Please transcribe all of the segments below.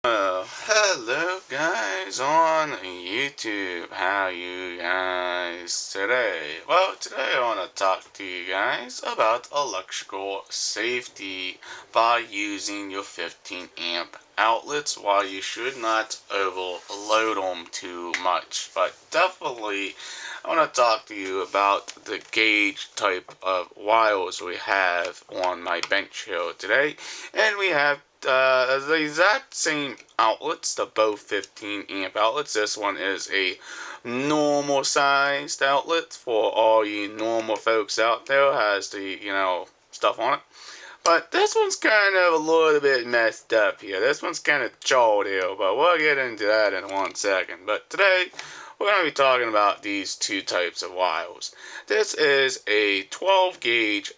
Hello guys on YouTube. How you guys today? Well, today I want to talk to you guys about electrical safety by using your 15 amp outlets, while you should not overload them too much. But definitely I want to talk to you about the gauge type of wires we have on my bench here today. And we have the exact same outlets, the both 15 amp outlets. This one is a normal sized outlet for all you normal folks out there. Has the, stuff on it. But this one's kind of a little bit messed up here. This one's kind of jawed here, but we'll get into that in 1 second. But today, we're going to be talking about these two types of wires. This is a 12 gauge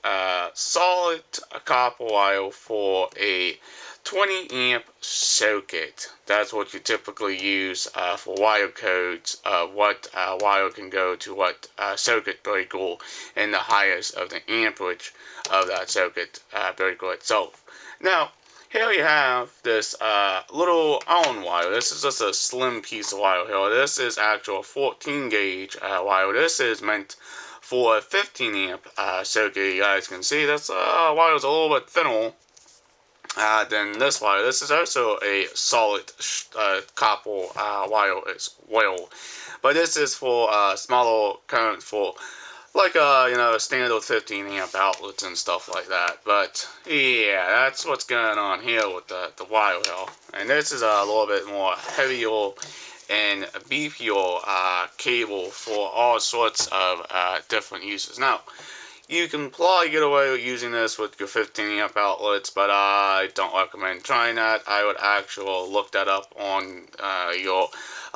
solid copper wire for a 20 amp socket. That's what you typically use for wire codes, what wire can go to what circuit breaker and the highest of the amperage of that circuit breaker itself. Now, here you have this little Allen wire. This is just a slim piece of wire here. This is actual 14 gauge wire. This is meant for a 15 amp circuit. You guys can see this wire is a little bit thinner than this wire. This is also a solid copper wire as well, but this is for smaller current for like standard 15 amp outlets and stuff like that. But yeah, that's what's going on here with the wire here. And this is a little bit more heavier and beefier cable for all sorts of different uses. Now, you can probably get away with using this with your 15 amp outlets, but I don't recommend trying that. I would actually look that up on your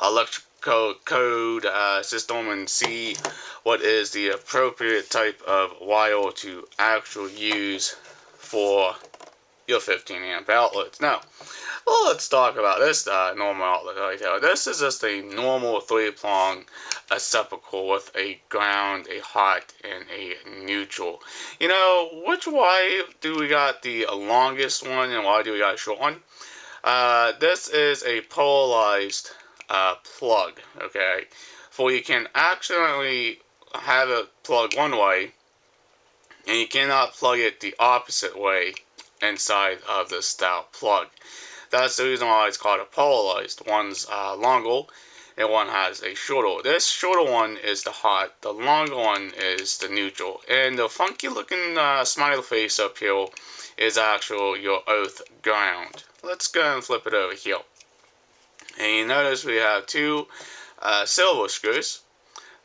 electrical code system and see what is the appropriate type of wire to actually use for your 15 amp outlets. Now, well, let's talk about this normal outlet right here. This is just a normal 3-prong receptacle with a ground, a hot, and a neutral. You know, why do we got the longest one and why do we got a short one? This is a polarized plug, okay? For you can accidentally have it plug one way and you cannot plug it the opposite way inside of the stout plug. That's the reason why it's called a polarized. One's longer and one has a shorter. This shorter one is the hot, the longer one is the neutral. And the funky looking smiley face up here is actually your earth ground. Let's go and flip it over here. And you notice we have two silver screws.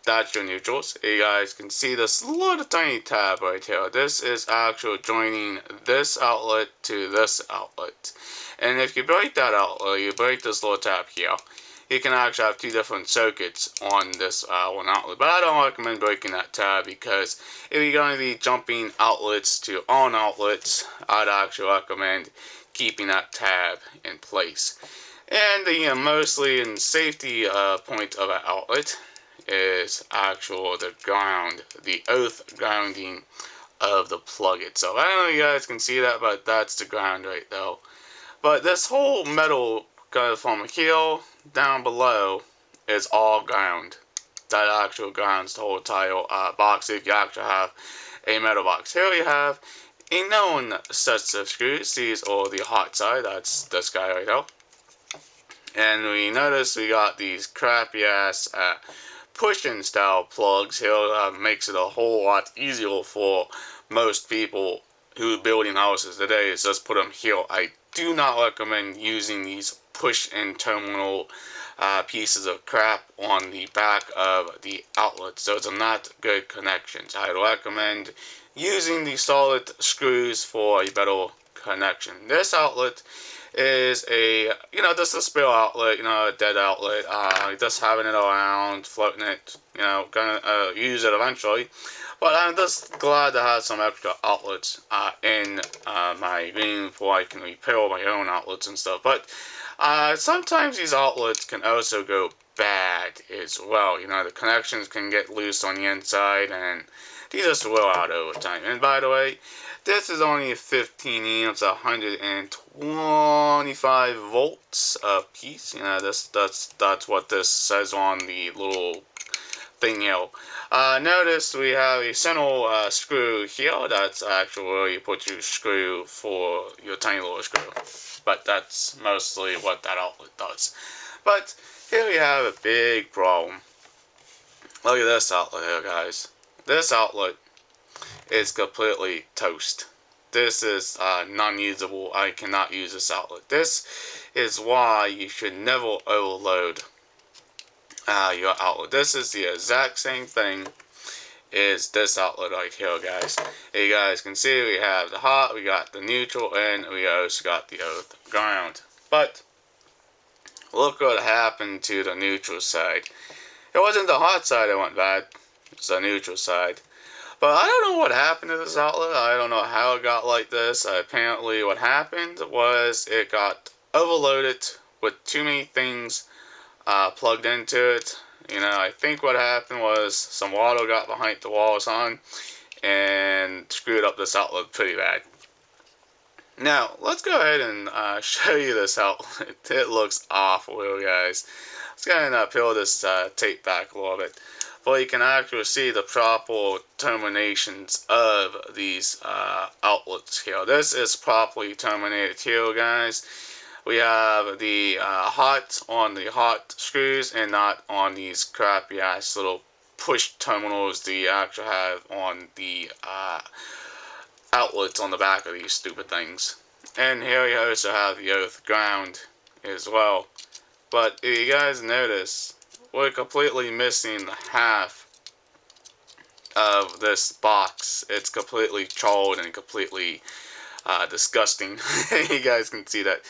That's your neutrals. You guys can see this little tiny tab right here. This is actually joining this outlet to this outlet. And if you break that outlet, you break this little tab here, you can actually have two different circuits on this one outlet. But I don't recommend breaking that tab because if you're going to be jumping outlets to on outlets, I'd actually recommend keeping that tab in place. And the mostly in safety point of an outlet is actual the ground, the earth grounding of the plug itself. I don't know if you guys can see that, but that's the ground right there. But this whole metal goes from here down below is all ground. That actually grounds the whole entire box if you actually have a metal box. Here we have a known set of screws. These are the hot side. That's this guy right here. And we notice we got these crappy ass push-in style plugs here. Makes it a whole lot easier for most people who are building houses today. Is just put them here. I do not recommend using these push-in terminal pieces of crap on the back of the outlets. Those are not good connections. I recommend using the solid screws for a better connection. This outlet is a, just a spare outlet, a dead outlet, just having it around, floating it, gonna use it eventually. But I'm just glad to have some extra outlets in my room before I can repair my own outlets and stuff. But sometimes these outlets can also go bad as well. The connections can get loose on the inside and These just wear out over time. And by the way, this is only 15 amps, 125 volts a piece. You know, that's what this says on the little thing here. Notice we have a central screw here. That's actually where you put your screw for your tiny little screw. But that's mostly what that outlet does. But here we have a big problem. Look at this outlet here, guys. This outlet is completely toast. This is non-usable. I cannot use this outlet. This is why you should never overload your outlet. This is the exact same thing as this outlet right here, guys. You guys can see we have the hot, we got the neutral, and we also got the earth ground. But look what happened to the neutral side. It wasn't the hot side that went bad. It's the neutral side. But I don't know what happened to this outlet. I don't know how it got like this. Apparently what happened was it got overloaded with too many things plugged into it. You know, I think what happened was some water got behind the wall or something and screwed up this outlet pretty bad. Now, let's go ahead and show you this outlet. It looks awful, guys. Let's go ahead and peel this tape back a little bit. Well, you can actually see the proper terminations of these outlets here. This is properly terminated here, guys. We have the hot on the hot screws and not on these crappy ass little push terminals that you actually have on the outlets on the back of these stupid things. And here we also have the earth ground as well. But if you guys notice, we're completely missing half of this box. It's completely charred and completely disgusting. You guys can see that.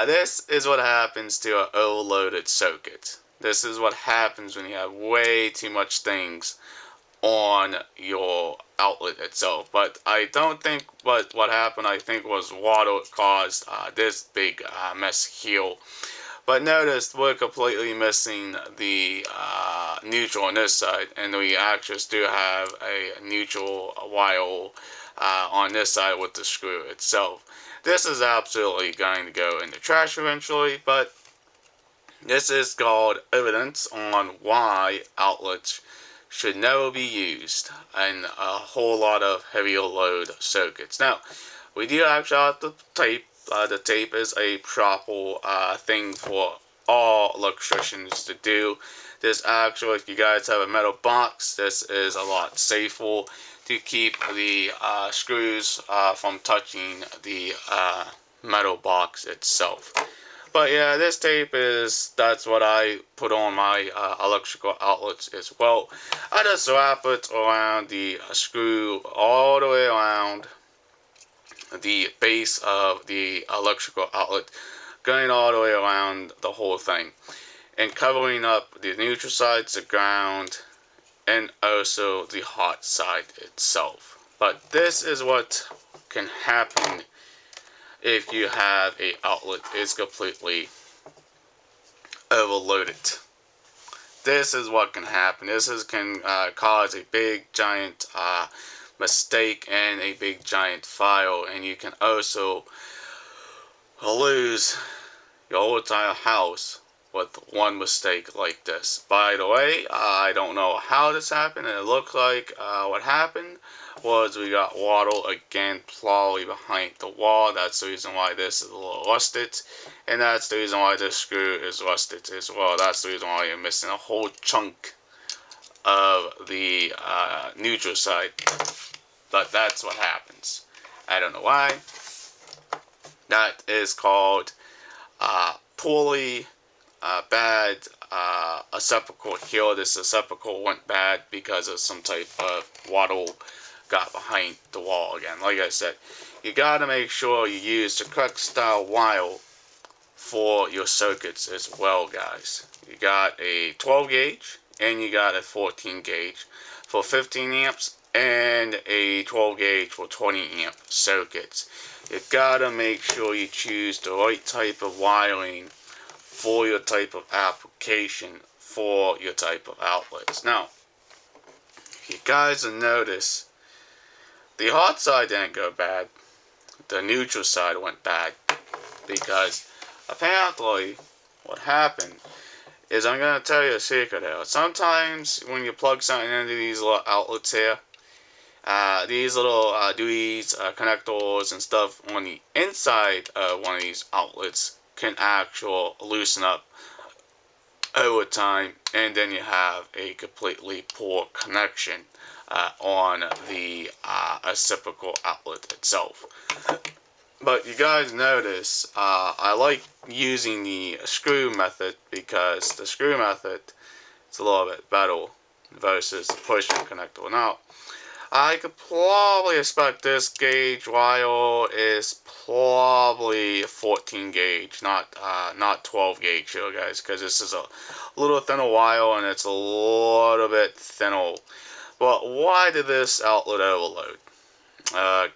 This is what happens to an overloaded circuit. This is what happens when you have way too much things on your outlet itself. But I don't think what happened, I think, was water caused this big mess here. But notice we're completely missing the neutral on this side, and we actually do have a neutral wire on this side with the screw itself. This is absolutely going to go in the trash eventually, but this is called evidence on why outlets should never be used in a whole lot of heavier load circuits. Now, we do actually have the tape. The tape is a proper thing for all electricians to do. This actually, if you guys have a metal box, this is a lot safer to keep the screws from touching the metal box itself. But yeah, this tape that's what I put on my electrical outlets as well. I just wrap it around the screw all the way around the base of the electrical outlet, going all the way around the whole thing, and covering up the neutral side, the ground, and also the hot side itself. But this is what can happen if you have a outlet is completely overloaded. This is what can happen. Can cause a big giant mistake and a big giant fire, and you can also lose your whole entire house with one mistake like this. By the way, I don't know how this happened. It looked like what happened was we got water again probably behind the wall. That's the reason why this is a little rusted, and that's the reason why this screw is rusted as well. That's the reason why you're missing a whole chunk of the neutral side. But that's what happens. I don't know why. That is called poorly bad receptacle here. This receptacle went bad because of some type of water got behind the wall again. Like I said, you gotta make sure you use the correct style wire for your circuits as well, guys. You got a 12 gauge and you got a 14 gauge for 15 amps and a 12 gauge for 20 amp circuits. You gotta make sure you choose the right type of wiring for your type of application for your type of outlets. Now, you guys will notice the hot side didn't go bad. The neutral side went bad. Because apparently what happened is, I'm going to tell you a secret here. Sometimes when you plug something into these little outlets here, these little DUIs, connectors and stuff on the inside of one of these outlets can actually loosen up over time, and then you have a completely poor connection on the reciprocal outlet itself. But you guys notice, I like using the screw method because the screw method is a little bit better versus the push-in connector. Now, I could probably expect this gauge wire is probably 14 gauge, not 12 gauge here, guys, because this is a little thinner wire and it's a little bit thinner. But why did this outlet overload?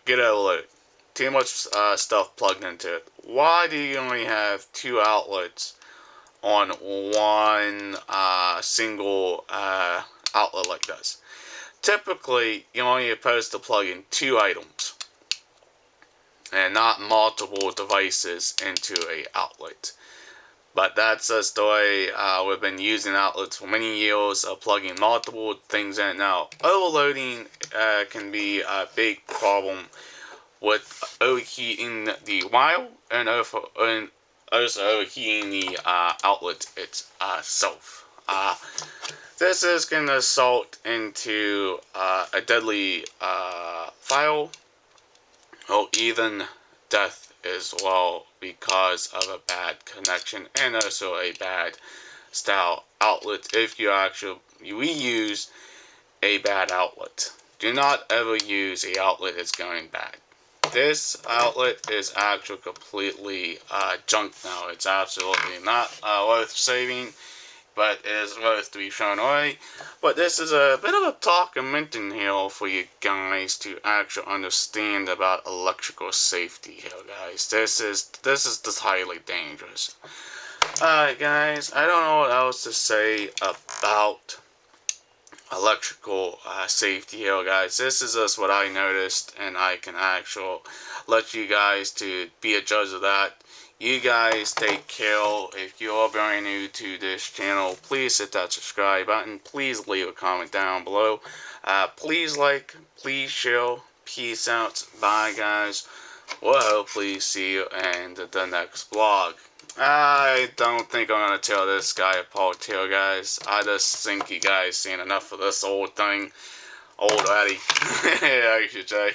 Get overload. Too much stuff plugged into it. Why do you only have two outlets on one single outlet like this? Typically, you're only supposed to plug in two items and not multiple devices into a outlet. But that's just the way we've been using outlets for many years, plugging multiple things in. Now, overloading can be a big problem with overheating the wire and also overheating the outlet itself. This is going to result into a deadly fire or even death as well because of a bad connection and also a bad style outlet if you actually reuse a bad outlet. Do not ever use an outlet that's going bad. This outlet is actually completely junk now. It's absolutely not worth saving, but it is worth to be thrown away. But this is a bit of a documenting here for you guys to actually understand about electrical safety here, guys. This is just highly dangerous. Alright, guys, I don't know what else to say about electrical safety here, guys. This is just what I noticed, and I can actually let you guys to be a judge of that. You guys take care. If you're very new to this channel, please hit that subscribe button. Please leave a comment down below. Please like, please share. Peace out. Bye, guys. We'll hopefully see you in the next vlog. I don't think I'm gonna tear this guy apart here, guys. I just think you guys seen enough of this old thing already. I should say.